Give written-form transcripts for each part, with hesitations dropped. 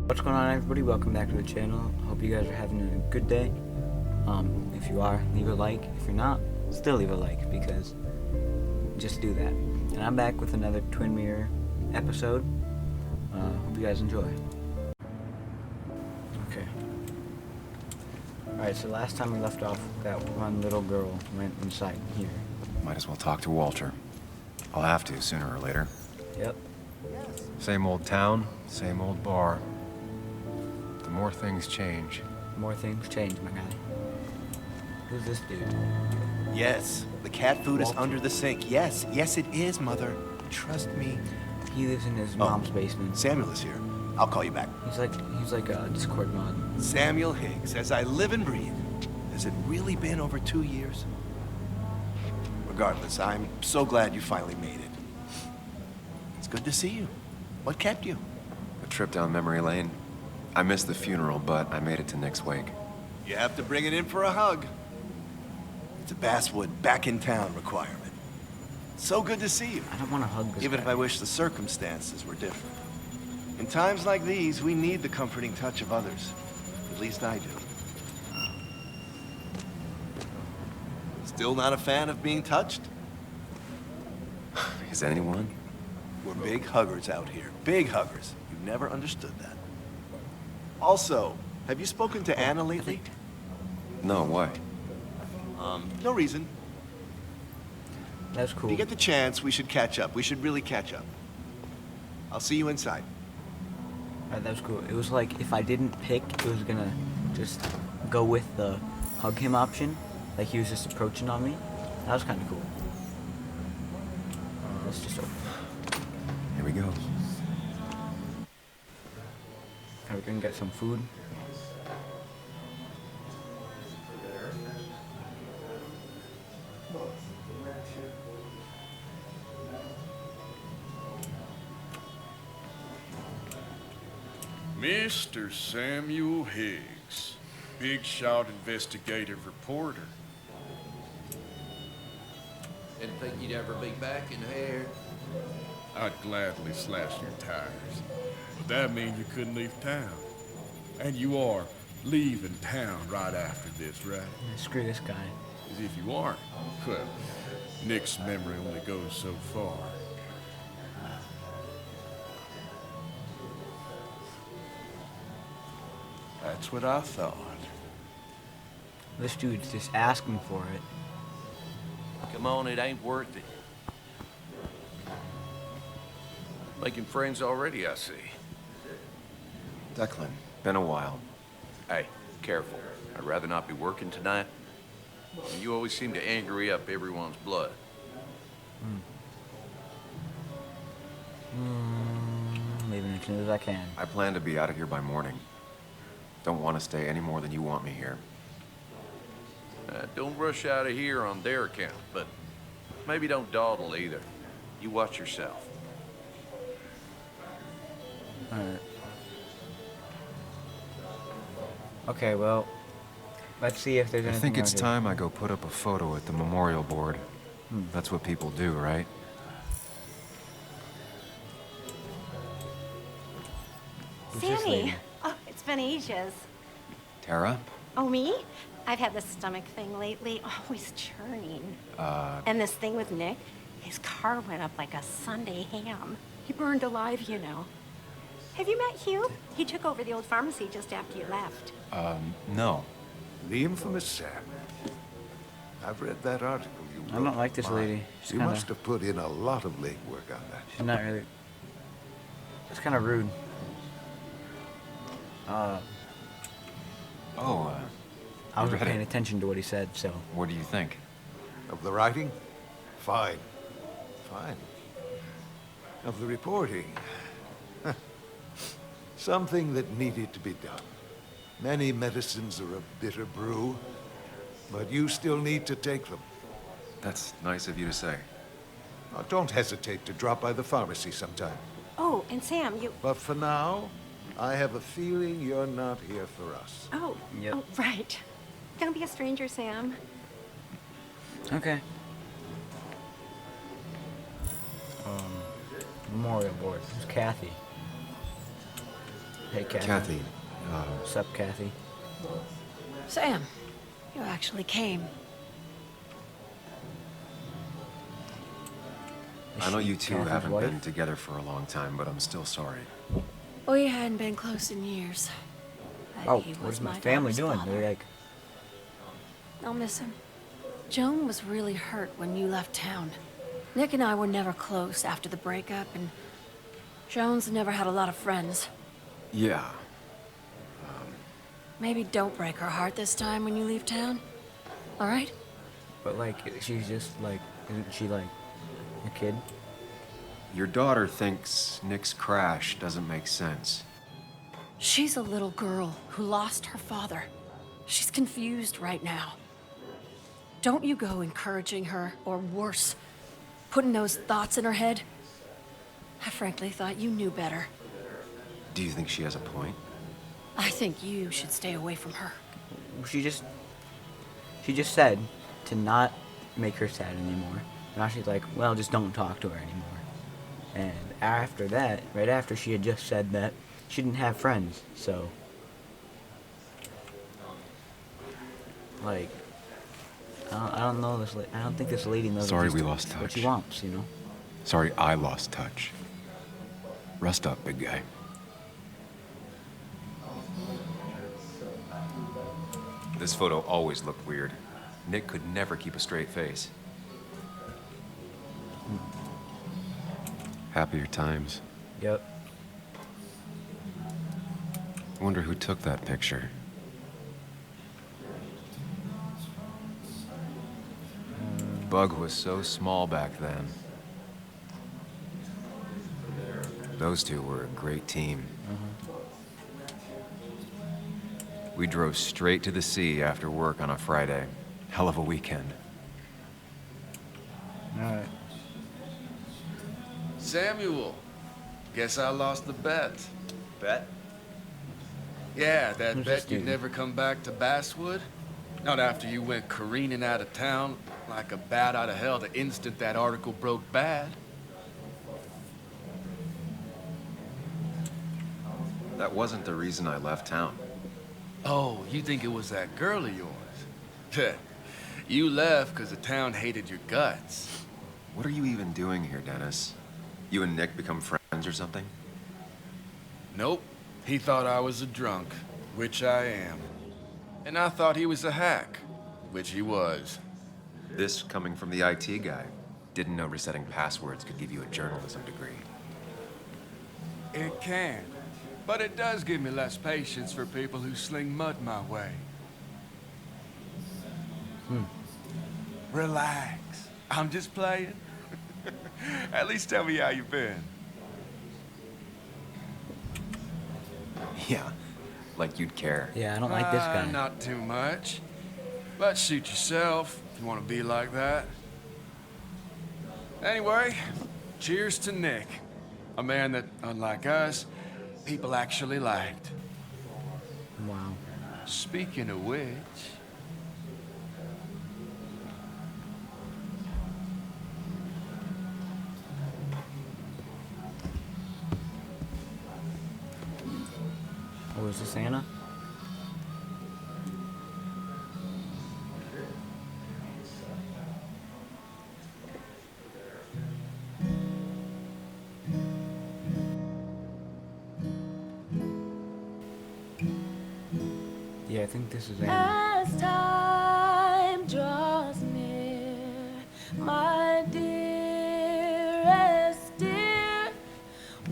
What's going on, everybody? Welcome back to the channel. Hope you guys are having a good day. If you are, leave a like. If you're not, still leave a like, because just do that. And I'm back with another Twin Mirror episode. Hope you guys enjoy. Okay. Alright, so last time we left off, that one little girl went inside here. Might as well talk to Walter. I'll have to, sooner or later. Yep. Same old town, same old bar. The more things change. More things change, my guy. Who's this dude? Yes, the cat food is Walter. under the sink. Yes, it is, Mother. Trust me. He lives in his mom's basement. Samuel is here. I'll call you back. He's like a Discord mod. Samuel Higgs, as I live and breathe. Has it really been over 2 years? Regardless, I'm so glad you finally made it. It's good to see you. What kept you? A trip down memory lane. I missed the funeral, but I made it to Nick's wake. You have to bring it in for a hug. It's a Basswood back in town requirement. So good to see you. I don't want to hug this Even guy. if I wish the circumstances were different. In times like these, we need the comforting touch of others. At least I do. Still not a fan of being touched? Is anyone? We're big huggers out here. Big huggers. You've never understood that. Also, have you spoken to Anna lately? No, why? No reason. That's cool. If you get the chance, we should catch up. We should really catch up. I'll see you inside. Alright, that was cool. It was like, if I didn't pick, it was gonna just go with the hug him option. Like he was just approaching on me. That was kind of cool. Let's just open. Here we go. Are we gonna get some food? Mr. Samuel Higgs, big shot investigative reporter. Didn't think you'd ever be back in here. I'd gladly slash your tires, but that means you couldn't leave town. And you are leaving town right after this, right? Yeah, screw this guy. As if you aren't. Well, Nick's memory only goes so far. That's what I thought. This dude's just asking for it. Come on, it ain't worth it. Making friends already, I see. Declan, been a while. Hey, careful. I'd rather not be working tonight. You always seem to angry up everyone's blood. Leaving as soon as I can. I plan to be out of here by morning. Don't want to stay any more than you want me here. Don't rush out of here on their account, but maybe don't dawdle either. You watch yourself. Alright. Okay, well, let's see if there's I anything think it's out here. time I go put up a photo at the memorial board. That's what people do, right? Who's this lady? Sammy! Oh, it's been ages. Tara? Oh, me? I've had this stomach thing lately, always churning. And this thing with Nick, his car went up like a Sunday ham. He burned alive, you know. Have you met Hugh? He took over the old pharmacy just after you left. No. The infamous Sam. I've read that article you wrote. I don't like this Mine. lady. She's You kinda- must have put in a lot of legwork on that. She's not really... It's kind of rude. I wasn't read it. paying attention to what he said, so... What do you think? Of the writing? Fine. Fine. Of the reporting? Something that needed to be done. Many medicines are a bitter brew, but you still need to take them. That's nice of you to say. Now, don't hesitate to drop by the pharmacy sometime. Oh, and Sam, you... But for now, I have a feeling you're not here for us. Oh, Yep. oh, right. Don't be a stranger, Sam. Okay. Memorial board. Who's Kathy? Hey, Kathy. Kathy, What's up, Kathy? Sam, you actually came. Is I know she you two Kathy's haven't wife? been together for a long time, but I'm still sorry. We hadn't been close in years. But Oh, he was what's my my family daughter's doing? father. They're like, I'll miss him. Joan was really hurt when you left town. Nick and I were never close after the breakup, and Joan's never had a lot of friends. Yeah. Maybe don't break her heart this time when you leave town. All right? but like, she's just like, isn't she like a kid? Your daughter thinks Nick's crash doesn't make sense. She's a little girl who lost her father. She's confused right now. Don't you go encouraging her, or worse, putting those thoughts in her head. I frankly thought you knew better. Do you think she has a point? I think you should stay away from her. She just said to not make her sad anymore. Now she's like, well, just don't talk to her anymore. And after that, right after, she had just said that she didn't have friends, so like, I don't know this. I don't think this lady knows. Sorry what we she's- lost What she touch. wants, you know. Sorry I lost touch. Rest up, big guy. This photo always looked weird. Nick could never keep a straight face. Happier times. Yep. Wonder who took that picture. Bug was so small back then. Those two were a great team. We drove straight to the sea after work on a Friday. Hell of a weekend. All right. Samuel, guess I lost the bet. Bet? Yeah, that Who's bet this you'd dude? never come back to Basswood? Not after you went careening out of town like a bat out of hell the instant that article broke bad. That wasn't the reason I left town. Oh, you think it was that girl of yours? You left because the town hated your guts. What are you even doing here, Dennis? You and Nick become friends or something? Nope. He thought I was a drunk, which I am. And I thought he was a hack, which he was. This coming from the IT guy. Didn't know resetting passwords could give you a journalism degree. It can. But it does give me less patience for people who sling mud my way. Relax. I'm just playing. At least tell me how you've been. Yeah, like you'd care. Yeah, I don't like this guy. Not too much. But suit yourself if you want to be like that. Anyway, cheers to Nick. A man that, unlike us, people actually liked. Wow. Speaking of which... Oh, is this Anna? Yeah, I think this is Anna. As time draws near, my dearest dear,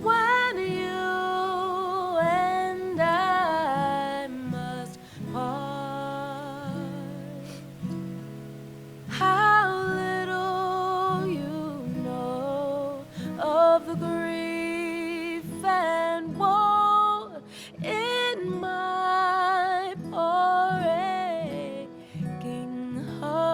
when you and I must part, how little you know of the grief and woe in my poor aching heart.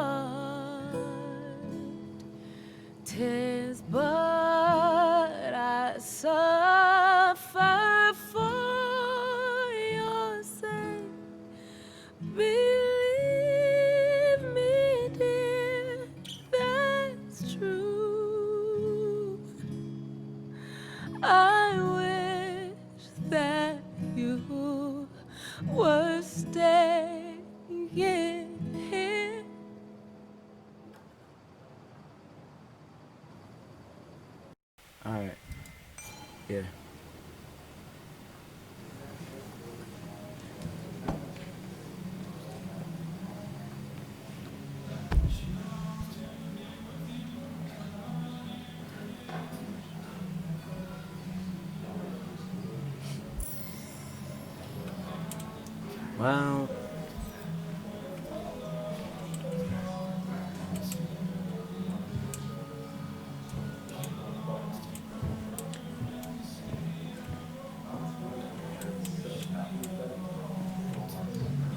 Well,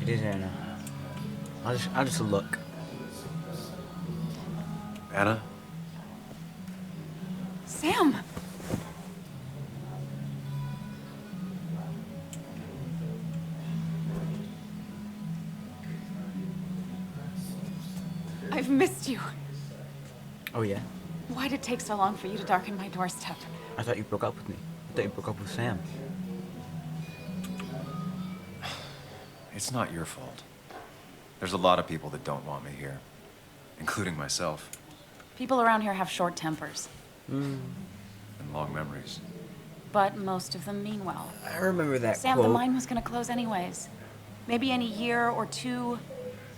it is Anna. I'll just look. Anna? Sam! I've missed you. Oh yeah. Why'd it take so long for you to darken my doorstep? I thought you broke up with me. I thought you broke up with Sam. It's not your fault. There's a lot of people that don't want me here, including myself, People around here have short tempers, and long memories. but most of them mean well. I remember that Sam, quote. the mine was gonna close anyways. Maybe in a year or two,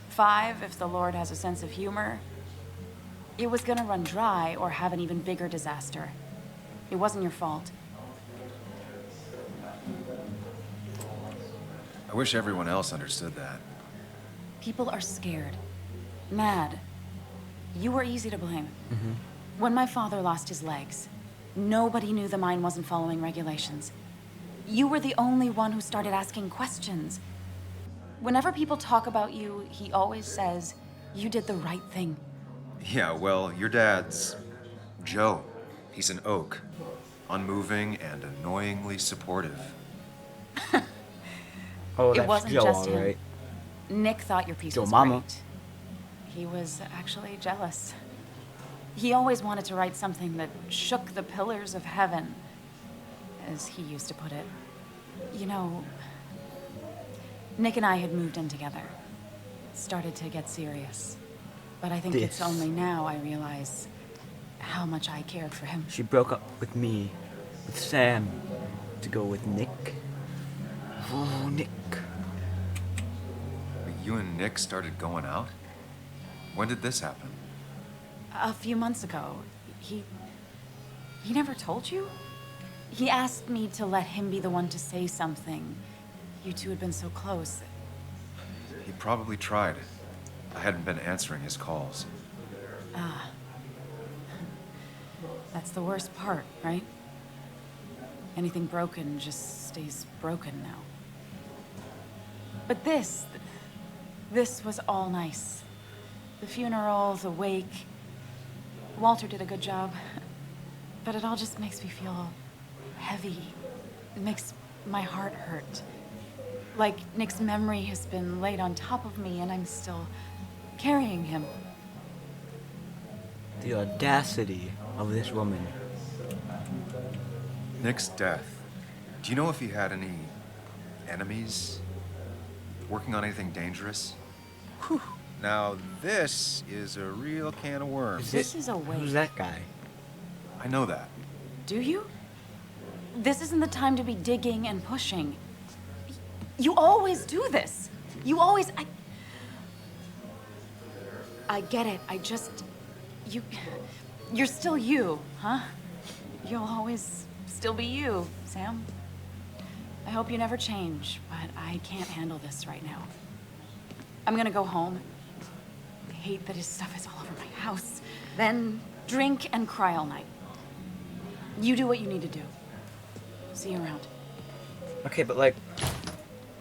5 if the Lord has a sense of humor. It was gonna run dry or have an even bigger disaster. It wasn't your fault. I wish everyone else understood that. People are scared. Mad. You were easy to blame. When my father lost his legs, nobody knew the mine wasn't following regulations. You were the only one who started asking questions. Whenever people talk about you, he always says, you did the right thing. Yeah, well, your dad's Joe. He's an oak. Unmoving and annoyingly supportive. Oh, It that's wasn't Joe, just all him. right. Nick thought your piece Joe was Mama. great. He was actually jealous. He always wanted to write something that shook the pillars of heaven, as he used to put it. You know, Nick and I had moved in together. Started to get serious. But I think it's This. only now I realize how much I cared for him. She broke up with me, with Sam, to go with Nick. Oh, Nick. But you and Nick started going out? When did this happen? A few months ago, he never told you? He asked me to let him be the one to say something. You two had been so close. He probably tried. I hadn't been answering his calls. That's the worst part, right? Anything broken just stays broken now. But this was all nice. The funeral, the wake. Walter did a good job. But it all just makes me feel heavy. It makes my heart hurt. Like Nick's memory has been laid on top of me and I'm still carrying him. The audacity of this woman. Nick's death. Do you know if he had any enemies? Working on anything dangerous? Whew. Now, this is a real can of worms. This is a wake. Who's that guy? I know that. Do you? This isn't the time to be digging and pushing. You always do this. You always. I get it. I just. You're still you, huh? You'll always still be you, Sam. I hope you never change, but I can't handle this right now. I'm gonna go home. I hate that his stuff is all over my house. Then drink and cry all night. You do what you need to do. See you around. Okay, but like,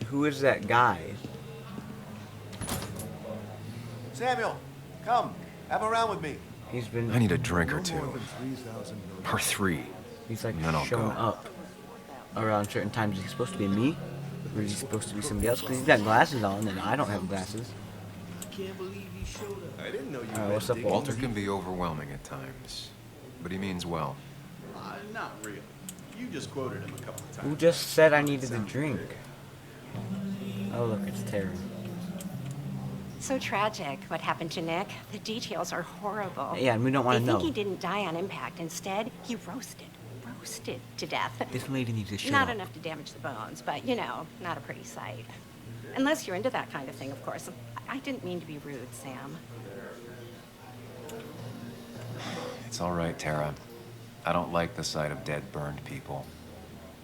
who is that guy? Samuel, come. Have a round with me. He's been. I need a drink or No two. more than 3,000 million. Or 3. He's like And then I'll showing go. up around certain times. Is he supposed to be me? Or is he supposed to be somebody else? Because he's got glasses on and I don't have glasses. I didn't know you What's up, Walter? Walter can be overwhelming at times, but he means well. Not really. You just quoted him a couple of times. Who just said I needed a drink? Oh, look, it's Tara. So tragic what happened to Nick. The details are horrible. Yeah, and we don't want They to know. think he didn't die on impact. Instead, he roasted to death. This lady needs to shut Not up. enough to damage the bones, but you know, not a pretty sight. Unless you're into that kind of thing, of course. I didn't mean to be rude, Sam. It's all right, Tara. I don't like the sight of dead, burned people.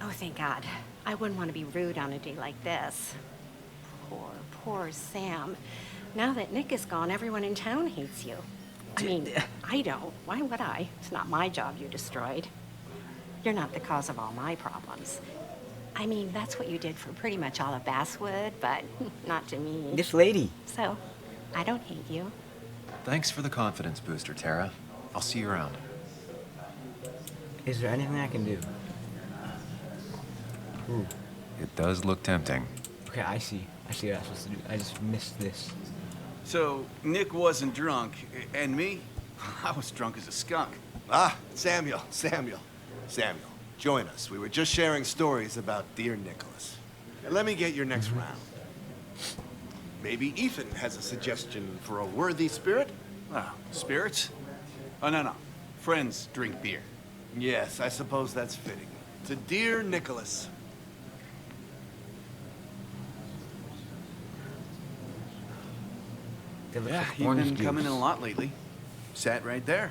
Oh, thank God. I wouldn't want to be rude on a day like this. poor Sam. Now that Nick is gone, everyone in town hates you. I mean, I don't. Why would I? It's not my job you destroyed. You're not the cause of all my problems. I mean, that's what you did for pretty much all of Basswood, but not to me. This lady. So, I don't hate you. Thanks for the confidence booster, Tara. I'll see you around. Is there anything I can do? Ooh. It does look tempting. Okay, I see. I see what I'm supposed to do. I just missed this. So, Nick wasn't drunk, and me? I was drunk as a skunk. Ah, Samuel, join us. We were just sharing stories about dear Nicholas. And let me get your next round. Maybe Ethan has a suggestion for a worthy spirit? Oh, spirits? Oh, no. Friends drink beer. Yes, I suppose that's fitting. To dear Nicholas. They look Yeah, like you've orange been juice. coming in a lot lately. Sat right there.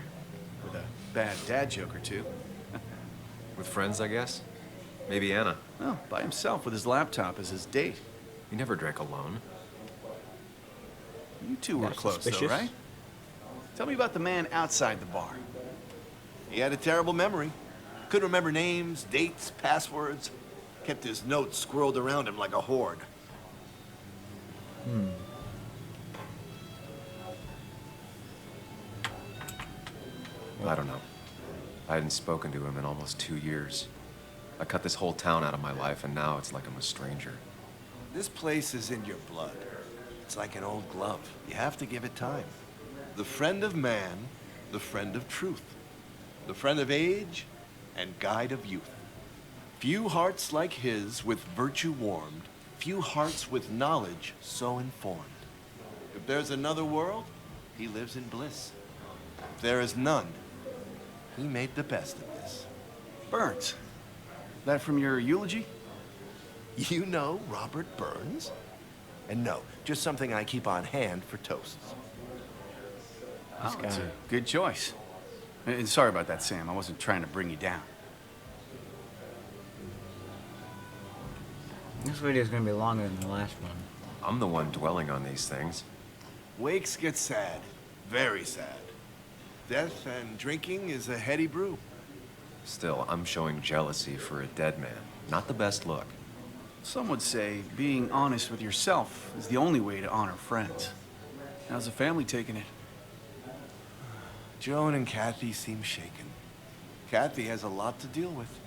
With a bad dad joke or two. With friends, I guess? Maybe Anna. Well, by himself with his laptop as his date. He never drank alone. You two were That's close, suspicious. though, right? Tell me about the man outside the bar. He had a terrible memory. Couldn't remember names, dates, passwords. Kept his notes squirreled around him like a hoard. I don't know. I hadn't spoken to him in almost 2 years. I cut this whole town out of my life, and now it's like I'm a stranger. This place is in your blood. It's like an old glove. You have to give it time. The friend of man, the friend of truth. The friend of age, and guide of youth. Few hearts like his with virtue warmed, few hearts with knowledge so informed. If there's another world, he lives in bliss. If there is none, he made the best of this. Burns. That from your eulogy? You know Robert Burns? And no, just something I keep on hand for toasts. Oh, it's guy. a good choice. And sorry about that, Sam. I wasn't trying to bring you down. This video is gonna be longer than the last one. I'm the one dwelling on these things. Wakes get sad. Very sad. Death and drinking is a heady brew. Still, I'm showing jealousy for a dead man. Not the best look. Some would say being honest with yourself is the only way to honor friends. How's the family taking it? Joan and Kathy seem shaken. Kathy has a lot to deal with,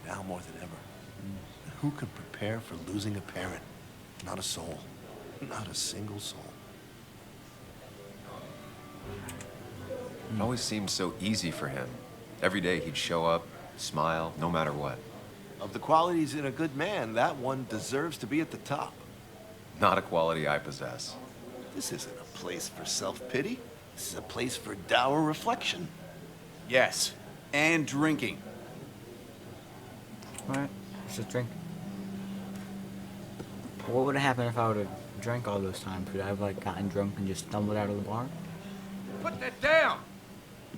now more than ever. And who could prepare for losing a parent? Not a soul. Not a single soul. It always seemed so easy for him. Every day he'd show up, smile, no matter what. Of the qualities in a good man, that one deserves to be at the top. Not a quality I possess. This isn't a place for self-pity. This is a place for dour reflection. Yes, and drinking. Alright, let's just drink. What would have happened if I would have drank all those times? Would I have like gotten drunk and just stumbled out of the bar? Put that down!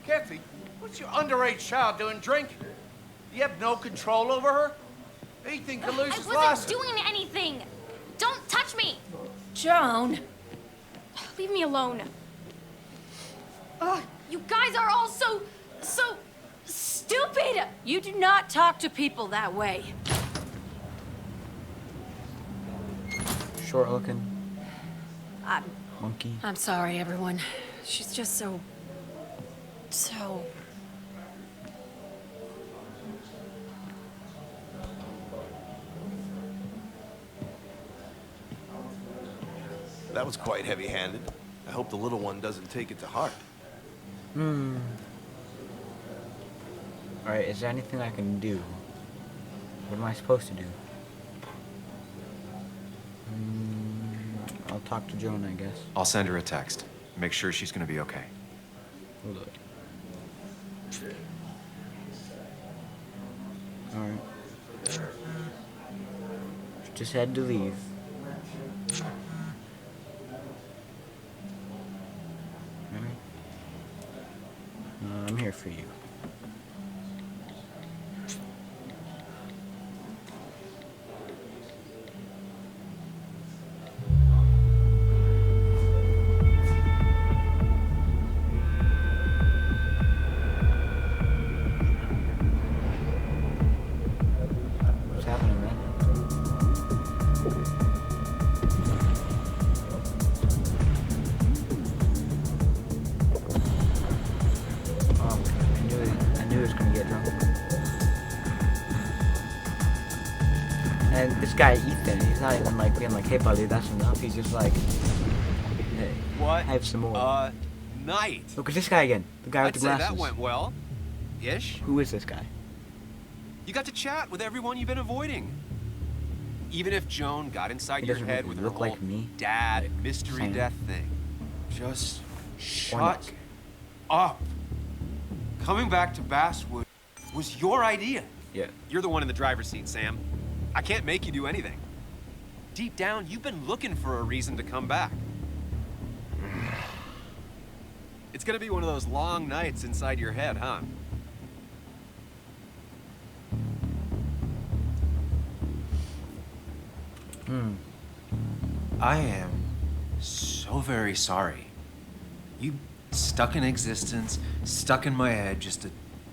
Kathy, what's your underage child doing drinking? You have no control over her? Anything could lose I his wasn't license. doing anything! Don't touch me! Joan! Leave me alone. Ugh, you guys are all so stupid! You do not talk to people that way. Short looking, I'm monkey. sorry, everyone. She's just so... That was quite heavy-handed. I hope the little one doesn't take it to heart. Alright, is there anything I can do? What am I supposed to do? I'll talk to Joan, I guess. I'll send her a text. Make sure she's gonna be okay. Hold up. Alright. Just had to leave. Alright. I'm here for you. guy Ethan, he's not even like being like, hey buddy, that's enough. He's just like, hey, What? have some more. Night. Look at this guy again. The guy I'd with the say glasses. that went well. Ish. Who is this guy? You got to chat with everyone you've been avoiding. Even if Joan got inside He your doesn't head really with her look whole like me. dad Like, mystery same. death thing. Just Or not. shut up. Coming back to Basswood was your idea. Yeah. You're the one in the driver's seat, Sam. I can't make you do anything. Deep down, you've been looking for a reason to come back. It's gonna be one of those long nights inside your head, huh? I am so very sorry. You stuck in existence, stuck in my head, just a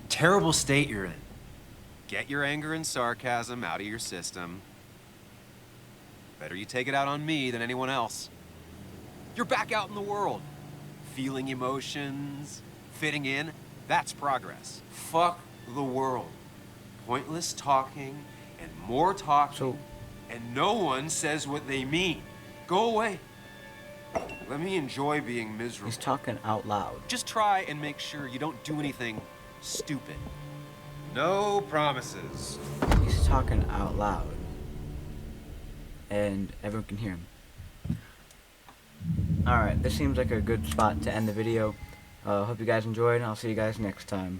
terrible state you're in. Get your anger and sarcasm out of your system. Better you take it out on me than anyone else. You're back out in the world. Feeling emotions, fitting in, that's progress. Fuck the world. Pointless talking and more talking, and no one says what they mean. Go away. Let me enjoy being miserable. He's talking out loud. Just try and make sure you don't do anything stupid. No promises. He's talking out loud. And everyone can hear him. Alright, this seems like a good spot to end the video. Hope you guys enjoyed, and I'll see you guys next time.